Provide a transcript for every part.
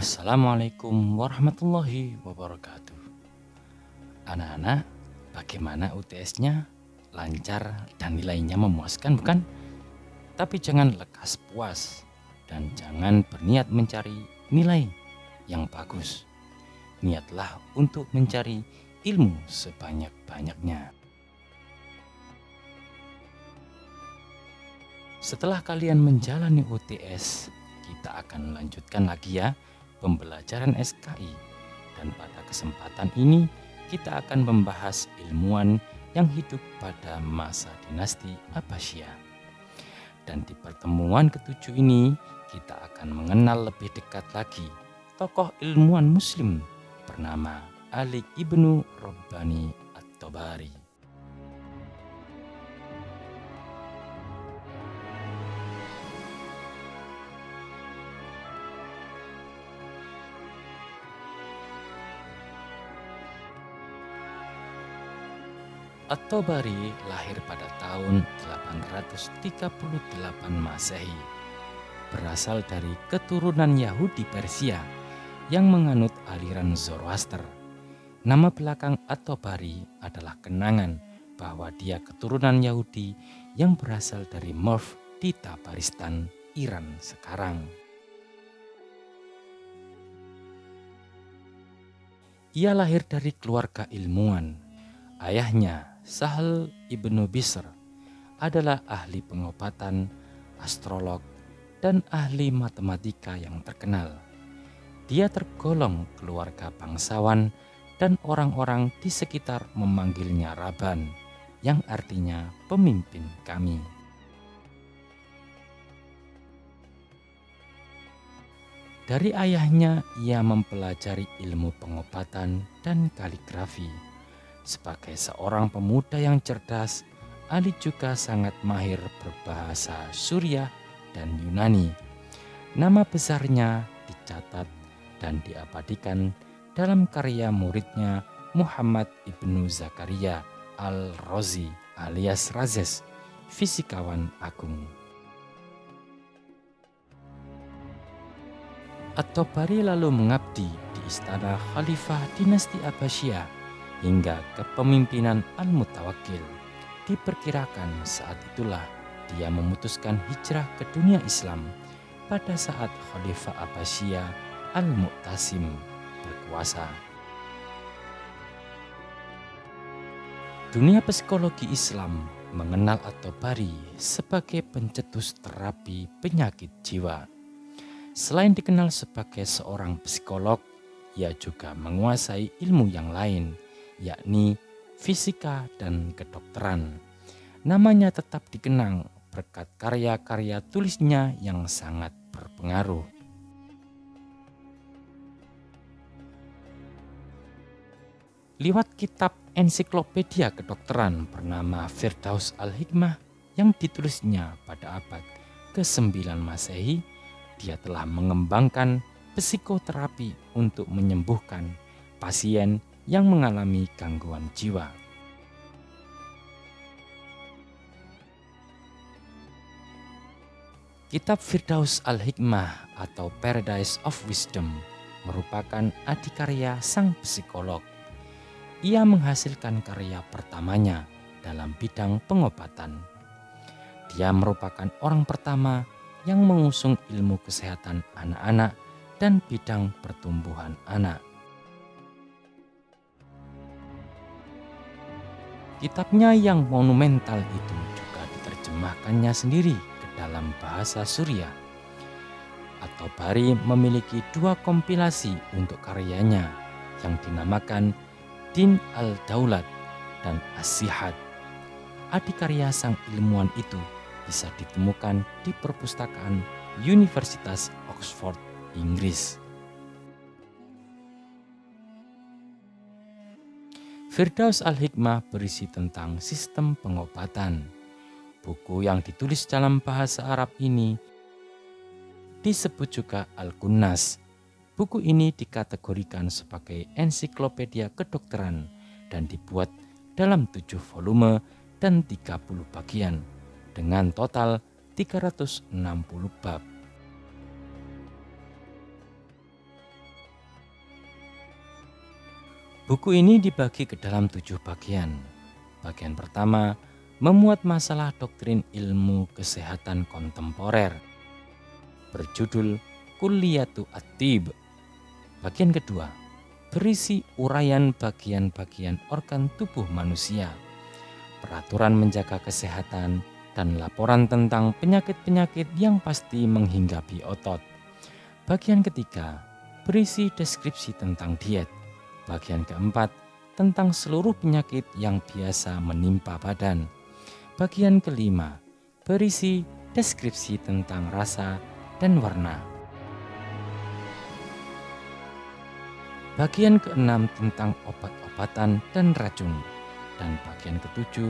Assalamualaikum warahmatullahi wabarakatuh. Anak-anak, bagaimana UTS-nya? Lancar dan nilainya memuaskan, bukan? Tapi jangan lekas puas dan jangan berniat mencari nilai yang bagus. Niatlah untuk mencari ilmu sebanyak-banyaknya. Setelah kalian menjalani UTS, kita akan lanjutkan lagi ya pembelajaran SKI, dan pada kesempatan ini kita akan membahas ilmuwan yang hidup pada masa dinasti Abbasiyah. Dan di pertemuan ketujuh ini kita akan mengenal lebih dekat lagi tokoh ilmuwan muslim bernama Ali ibnu Rabbani At-Tabari. At-Tabari lahir pada tahun 838 Masehi. Berasal dari keturunan Yahudi Persia yang menganut aliran Zoroaster. Nama belakang At-Tabari adalah kenangan bahwa dia keturunan Yahudi yang berasal dari Merv di Tabaristan, Iran sekarang. Ia lahir dari keluarga ilmuwan. Ayahnya, Sahl ibnu Bisr, adalah ahli pengobatan, astrolog, dan ahli matematika yang terkenal. Dia tergolong keluarga bangsawan dan orang-orang di sekitar memanggilnya Rabban, yang artinya pemimpin kami. Dari ayahnya, ia mempelajari ilmu pengobatan dan kaligrafi. Sebagai seorang pemuda yang cerdas, Ali juga sangat mahir berbahasa Suriah dan Yunani. Nama besarnya dicatat dan diabadikan dalam karya muridnya Muhammad ibnu Zakaria al-Razi alias Razes, fisikawan agung. At-Tabari lalu mengabdi di istana Khalifah dinasti Abbasiyah hingga kepemimpinan Al-Mutawakkil. Diperkirakan saat itulah dia memutuskan hijrah ke dunia Islam pada saat Khalifah Abbasiyah Al-Mu'tasim berkuasa. Dunia psikologi Islam mengenal At-Tabari sebagai pencetus terapi penyakit jiwa. Selain dikenal sebagai seorang psikolog, ia juga menguasai ilmu yang lain, yakni fisika dan kedokteran. Namanya tetap dikenang berkat karya-karya tulisnya yang sangat berpengaruh. Lewat kitab ensiklopedia kedokteran bernama Firdaus Al-Hikmah yang ditulisnya pada abad ke-9 Masehi, dia telah mengembangkan psikoterapi untuk menyembuhkan pasien yang mengalami gangguan jiwa. Kitab Firdaus Al-Hikmah atau Paradise of Wisdom merupakan adikarya sang psikolog. Ia menghasilkan karya pertamanya dalam bidang pengobatan. Dia merupakan orang pertama yang mengusung ilmu kesehatan anak-anak dan bidang pertumbuhan anak. Kitabnya yang monumental itu juga diterjemahkannya sendiri ke dalam bahasa Suriah. At-Tabari memiliki dua kompilasi untuk karyanya yang dinamakan Din al-Daulat dan As-Sihat. Adikarya sang ilmuwan itu bisa ditemukan di perpustakaan Universitas Oxford, Inggris. Firdaus Al-Hikmah berisi tentang sistem pengobatan. Buku yang ditulis dalam bahasa Arab ini disebut juga Al-Kunnas. Buku ini dikategorikan sebagai ensiklopedia kedokteran dan dibuat dalam 7 volume dan 30 bagian dengan total 360 bab. Buku ini dibagi ke dalam 7 bagian. Bagian pertama memuat masalah doktrin ilmu kesehatan kontemporer berjudul Kulliyatu At-Tib. Bagian kedua berisi uraian bagian-bagian organ tubuh manusia, peraturan menjaga kesehatan, dan laporan tentang penyakit-penyakit yang pasti menghinggapi otot. Bagian ketiga berisi deskripsi tentang diet. Bagian keempat tentang seluruh penyakit yang biasa menimpa badan. Bagian kelima berisi deskripsi tentang rasa dan warna. Bagian keenam tentang obat-obatan dan racun. Dan bagian ketujuh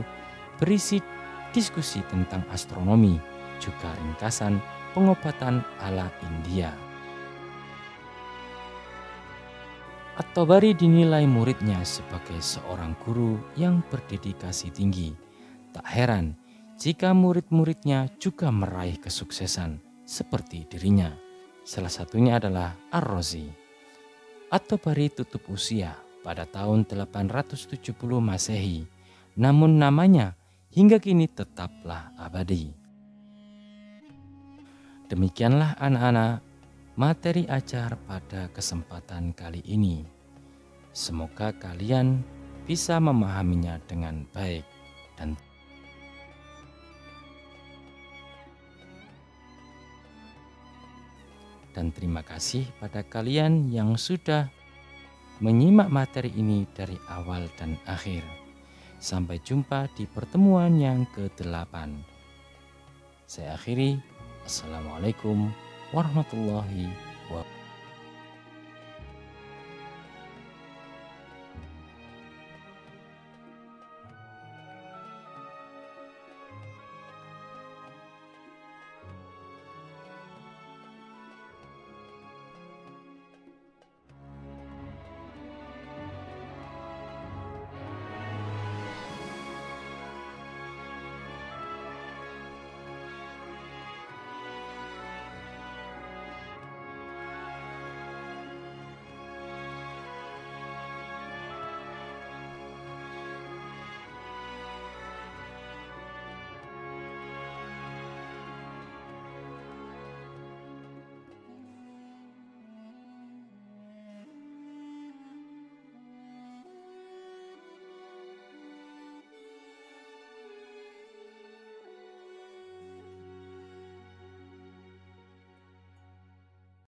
berisi diskusi tentang astronomi, juga ringkasan pengobatan ala India. At-Tabari dinilai muridnya sebagai seorang guru yang berdedikasi tinggi. Tak heran jika murid-muridnya juga meraih kesuksesan seperti dirinya. Salah satunya adalah Ar-Razi. At-Tabari tutup usia pada tahun 870 Masehi, namun namanya hingga kini tetaplah abadi. Demikianlah anak-anak materi ajar pada kesempatan kali ini. Semoga kalian bisa memahaminya dengan baik dan terima kasih pada kalian yang sudah menyimak materi ini dari awal dan akhir. Sampai jumpa di pertemuan yang ke-8. Saya akhiri. Assalamualaikum warahmatullahi